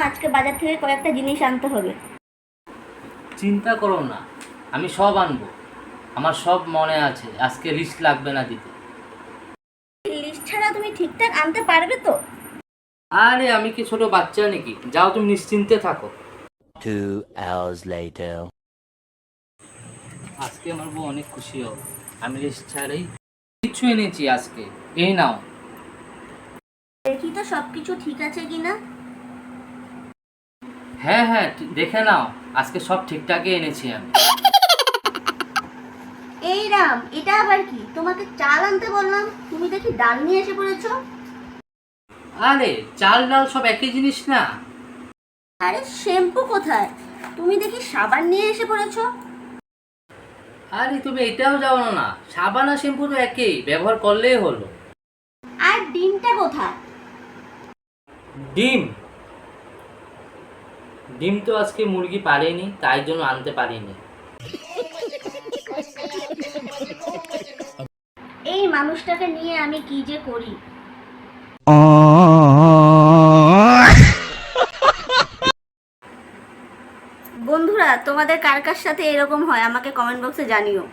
আজকে বাজার থেকে কয়েকটা জিনিস আনতে হবে। চিন্তা করো না, আমি সব আনবো। আমার সব মনে আছে, আজকে লিস্ট লাগবে না দিতে। লিস্ট ছাড়া তুমি ঠিকঠাক আনতে পারবে তো? আরে আমি কি ছোট বাচ্চা নাকি? যাও, তুমি নিশ্চিন্তে থাকো। 2 hours later. আজকে আমার বউ অনেক খুশি হবে। আমি লিস্ট ছাড়াই কিছু এনেছি আজকে। এই নাও। দেখি তো সবকিছু ঠিক আছে কিনা। হ্যাঁ হ্যাঁ, দেখে নাও, আজকে সব ঠিকঠাকই এনেছি আমি। এই রাম, এটা আবার কি? তোমাকে চাল আনতে বললাম, তুমি দেখি ডাল নিয়ে এসে পড়েছো। আরে চাল ডাল সব একই জিনিস না। আরে শ্যাম্পু কোথায়? তুমি দেখি সাবান নিয়ে এসে পড়েছো। আরে তুমি এটাও জানো না, সাবান আর শ্যাম্পু তো একই, ব্যবহার করলেই হলো। আর ডিমটা কোথায়? ডিম ডিম তো আজকে মুরগি পারেনি, তাই জন্য আনতে পারিনি। এই মানুষটাকে নিয়ে আমি কি যে করি। বন্ধুরা, তোমাদের কার কার সাথে এরকম হয় আমাকে কমেন্ট বক্সে জানিও।